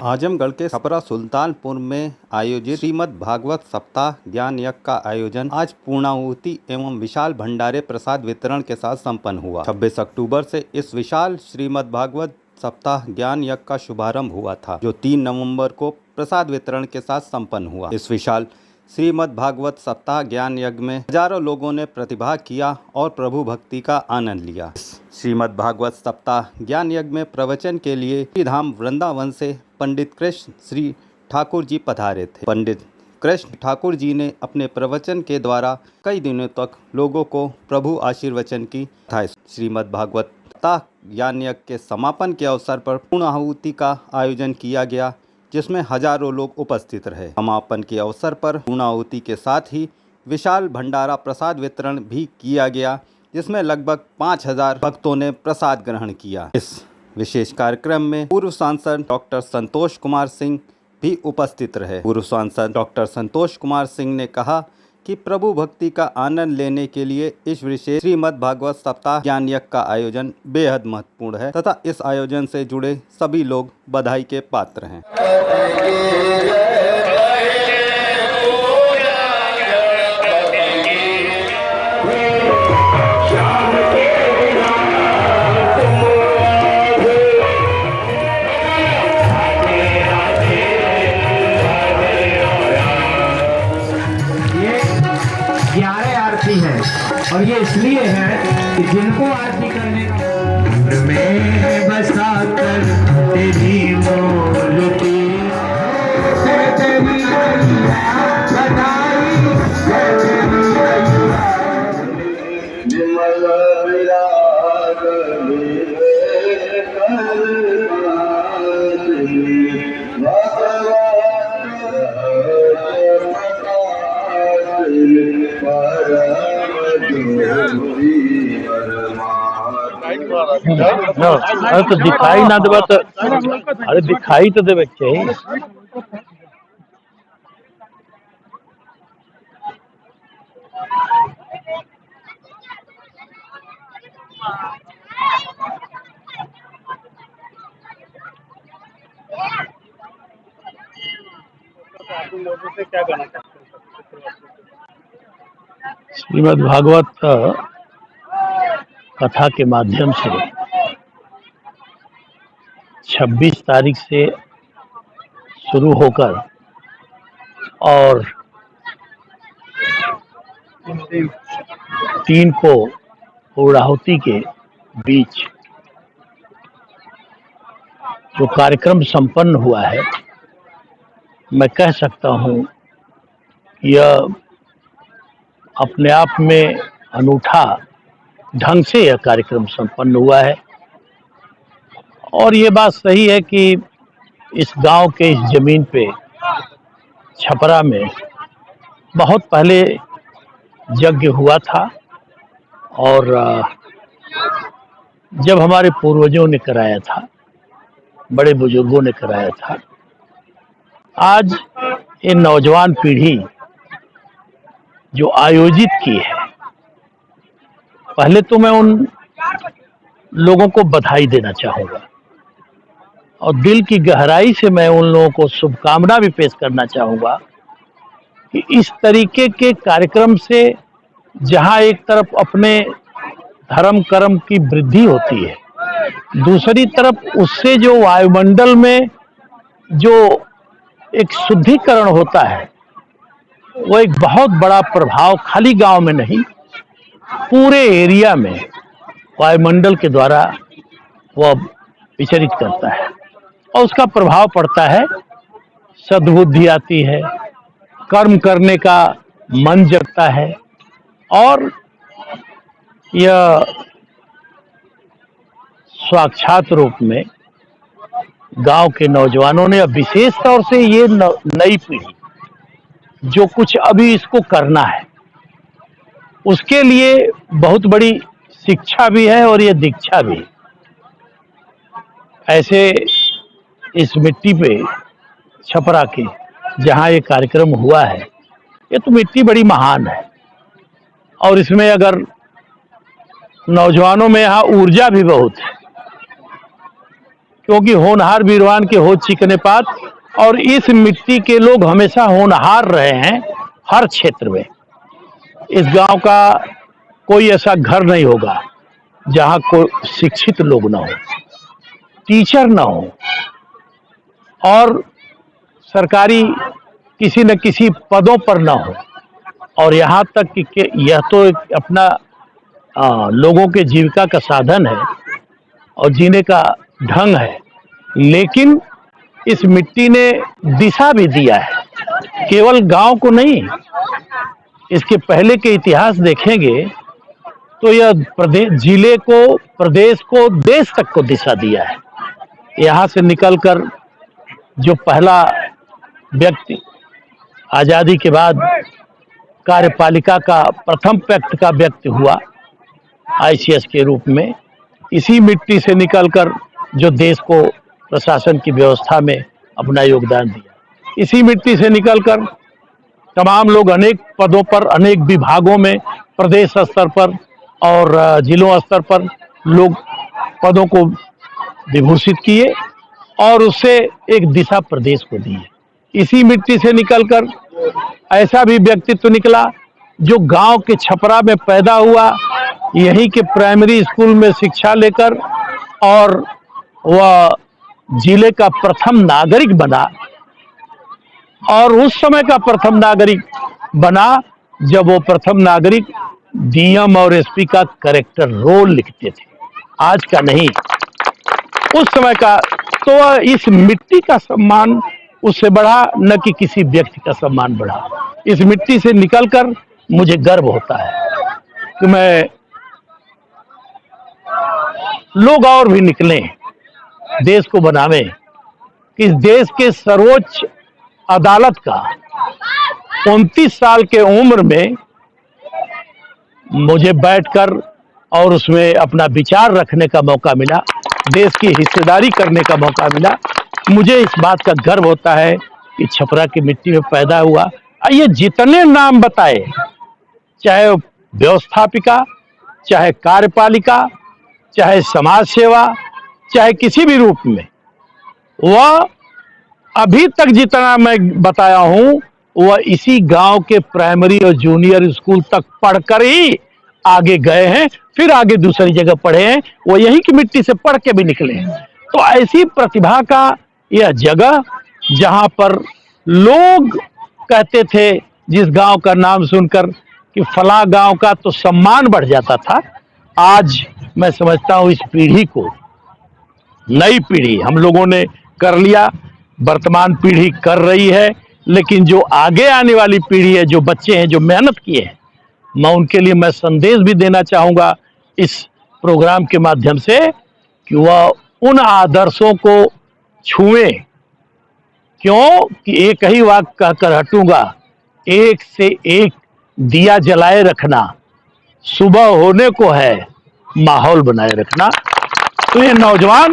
आजमगढ़ के छपरा सुल्तानपुर में आयोजित श्रीमद् भागवत सप्ताह ज्ञान यज्ञ का आयोजन आज पूर्णाहुति एवं विशाल भंडारे प्रसाद वितरण के साथ संपन्न हुआ। 26 अक्टूबर से इस विशाल श्रीमद् भागवत सप्ताह ज्ञान यज्ञ का शुभारंभ हुआ था, जो 3 नवंबर को प्रसाद वितरण के साथ संपन्न हुआ। इस विशाल श्रीमद् भागवत सप्ताह ज्ञान यज्ञ में हजारों लोगों ने प्रतिभाग किया और प्रभु भक्ति का आनंद लिया। श्रीमद् भागवत सप्ताह ज्ञान यज्ञ में प्रवचन के लिए श्री धाम वृंदावन से पंडित कृष्ण श्री ठाकुर जी पधारे थे। पंडित कृष्ण ठाकुर जी ने अपने प्रवचन के द्वारा कई दिनों तक लोगों को प्रभु आशीर्वचन की था। श्रीमद् भागवत सप्ताह ज्ञान यज्ञ के समापन के अवसर पर पूर्णाहुति का आयोजन किया गया, जिसमें हजारों लोग उपस्थित रहे। समापन के अवसर पर पूर्णाहुति के साथ ही विशाल भंडारा प्रसाद वितरण भी किया गया, जिसमें लगभग 5000 भक्तों ने प्रसाद ग्रहण किया। इस विशेष कार्यक्रम में पूर्व सांसद डॉक्टर संतोष कुमार सिंह भी उपस्थित रहे। पूर्व सांसद डॉक्टर संतोष कुमार सिंह ने कहा कि प्रभु भक्ति का आनंद लेने के लिए इस विशेष श्रीमद् भागवत सप्ताह ज्ञान यज्ञ का आयोजन बेहद महत्वपूर्ण है तथा इस आयोजन से जुड़े सभी लोग बधाई के पात्र हैं। और ये इसलिए है कि जिनको आरती करने का में बसा कर तेरी मूर्ति तेरी बधाई निर्मल विराग अरे तो दिखाई ना देवा तो अरे दिखाई तो देवे चाहिए। क्या कहना चाहते हैं? श्रीमद् भागवत कथा के माध्यम से 26 तारीख से शुरू होकर और 3 को पूर्णाहुति के बीच जो कार्यक्रम संपन्न हुआ है, मैं कह सकता हूँ यह अपने आप में अनूठा ढंग से यह कार्यक्रम संपन्न हुआ है। और ये बात सही है कि इस गांव के इस जमीन पे छपरा में बहुत पहले यज्ञ हुआ था और जब हमारे पूर्वजों ने कराया था, बड़े बुजुर्गों ने कराया था, आज ये नौजवान पीढ़ी जो आयोजित की है, पहले तो मैं उन लोगों को बधाई देना चाहूँगा और दिल की गहराई से मैं उन लोगों को शुभकामना भी पेश करना चाहूँगा कि इस तरीके के कार्यक्रम से जहाँ एक तरफ अपने धर्म कर्म की वृद्धि होती है, दूसरी तरफ उससे जो वायुमंडल में जो एक शुद्धिकरण होता है, वो एक बहुत बड़ा प्रभाव खाली गांव में नहीं, पूरे एरिया में वायुमंडल के द्वारा वह विचरित करता है और उसका प्रभाव पड़ता है। सद्बुद्धि आती है, कर्म करने का मन जगता है और यह साक्षात रूप में गांव के नौजवानों ने, विशेष तौर से ये नई पीढ़ी जो कुछ अभी इसको करना है, उसके लिए बहुत बड़ी शिक्षा भी है और ये दीक्षा भी। ऐसे इस मिट्टी पे छपरा के जहाँ ये कार्यक्रम हुआ है, ये तो मिट्टी बड़ी महान है और इसमें अगर नौजवानों में यहाँ ऊर्जा भी बहुत है, क्योंकि होनहार वीरवान के हो चिकने पात, और इस मिट्टी के लोग हमेशा होनहार रहे हैं हर क्षेत्र में। इस गांव का कोई ऐसा घर नहीं होगा जहां कोई शिक्षित लोग ना हो, टीचर ना हो, और सरकारी किसी न किसी पदों पर ना हो। और यहाँ तक कि यह तो एक अपना लोगों के जीविका का साधन है और जीने का ढंग है, लेकिन इस मिट्टी ने दिशा भी दिया है, केवल गांव को नहीं। इसके पहले के इतिहास देखेंगे तो यह प्रदेश, जिले को, प्रदेश को, देश तक को दिशा दिया है। यहाँ से निकलकर जो पहला व्यक्ति आजादी के बाद कार्यपालिका का प्रथम पैक्ट का व्यक्ति हुआ आईसीएस के रूप में, इसी मिट्टी से निकलकर जो देश को प्रशासन की व्यवस्था में अपना योगदान दिया, इसी मिट्टी से निकलकर तमाम लोग अनेक पदों पर, अनेक विभागों में, प्रदेश स्तर पर और जिलों स्तर पर लोग पदों को विभूषित किए और उससे एक दिशा प्रदेश को दी है। इसी मिट्टी से निकलकर ऐसा भी व्यक्तित्व निकला जो गांव के छपरा में पैदा हुआ, यहीं के प्राइमरी स्कूल में शिक्षा लेकर, और वह जिले का प्रथम नागरिक बना। और उस समय का प्रथम नागरिक बना जब वो प्रथम नागरिक डीएम और एसपी का कैरेक्टर रोल लिखते थे, आज का नहीं, उस समय का। तो इस मिट्टी का सम्मान उससे बढ़ा, न कि किसी व्यक्ति का सम्मान बढ़ा। इस मिट्टी से निकलकर मुझे गर्व होता है कि मैं, लोग और भी निकले देश को बनावे। इस देश के सर्वोच्च अदालत का 29 साल के उम्र में मुझे बैठकर और उसमें अपना विचार रखने का मौका मिला, देश की हिस्सेदारी करने का मौका मिला। मुझे इस बात का गर्व होता है कि छपरा की मिट्टी में पैदा हुआ। ये जितने नाम बताए, चाहे व्यवस्थापिका, चाहे कार्यपालिका, चाहे समाज सेवा, चाहे किसी भी रूप में, वह अभी तक जितना मैं बताया हूं वह इसी गांव के प्राइमरी और जूनियर स्कूल तक पढ़कर ही आगे गए हैं, फिर आगे दूसरी जगह पढ़े हैं, वो यही की मिट्टी से पढ़ के भी निकले हैं। तो ऐसी प्रतिभा का यह जगह, जहां पर लोग कहते थे, जिस गांव का नाम सुनकर कि फला गांव का तो सम्मान बढ़ जाता था, आज मैं समझता हूं इस पीढ़ी को, नई पीढ़ी हम लोगों ने कर लिया, वर्तमान पीढ़ी कर रही है, लेकिन जो आगे आने वाली पीढ़ी है, जो बच्चे हैं, जो मेहनत किए हैं, मैं उनके लिए मैं संदेश भी देना चाहूँगा इस प्रोग्राम के माध्यम से कि वह उन आदर्शों को छुएं। क्यों कि एक ही वाक्य कहकर हटूंगा, एक से एक दिया जलाए रखना, सुबह होने को है माहौल बनाए रखना। तो ये नौजवान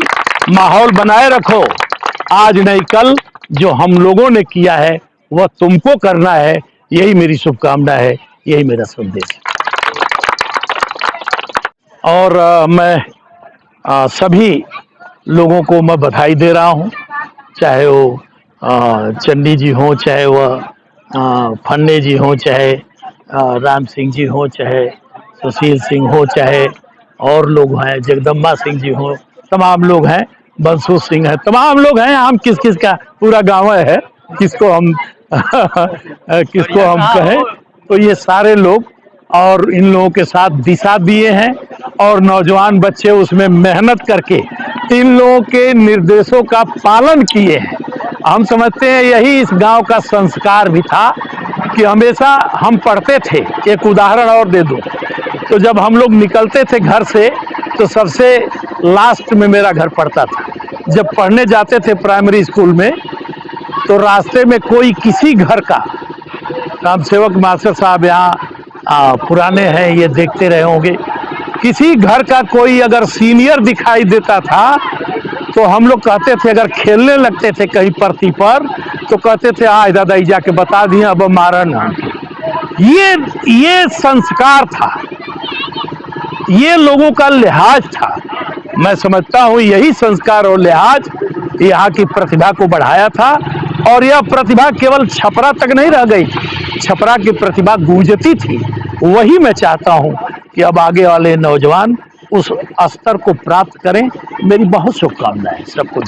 माहौल बनाए रखो, आज नहीं कल जो हम लोगों ने किया है वह तुमको करना है, यही मेरी शुभकामना है, यही मेरा संदेश है। और मैं सभी लोगों को मैं बधाई दे रहा हूँ, चाहे वो चन्नी जी हों, चाहे वह फन्ने जी हों, चाहे राम सिंह जी हों, चाहे सुशील सिंह हो, चाहे और लोग हैं, जगदम्बा सिंह जी हों, तमाम लोग हैं, बंसू सिंह है, तमाम लोग हैं। हम किस किस का पूरा गाँव है, किसको हम किसको हम कहें, तो ये सारे लोग और इन लोगों के साथ दिशा दिए हैं और नौजवान बच्चे उसमें मेहनत करके इन लोगों के निर्देशों का पालन किए हैं। हम समझते हैं यही इस गांव का संस्कार भी था कि हमेशा हम पढ़ते थे। एक उदाहरण और दे दूं, तो जब हम लोग निकलते थे घर से तो सबसे लास्ट में मेरा घर पड़ता था। जब पढ़ने जाते थे प्राइमरी स्कूल में तो रास्ते में कोई किसी घर का, राम सेवक मास्टर साहब यहाँ पुराने हैं, ये देखते रहे होंगे, किसी घर का कोई अगर सीनियर दिखाई देता था तो हम लोग कहते थे, अगर खेलने लगते थे कहीं परती पर तो कहते थे आज दादा जाके बता दिए अब मारन। ये संस्कार था, ये लोगों का लिहाज था। मैं समझता हूं यही संस्कार और लिहाज यहाँ की प्रतिभा को बढ़ाया था, और यह प्रतिभा केवल छपरा तक नहीं रह गई, छपरा की प्रतिभा गूंजती थी। वही मैं चाहता हूं कि अब आगे वाले नौजवान उस स्तर को प्राप्त करें। मेरी बहुत शुभकामनाएं सबको।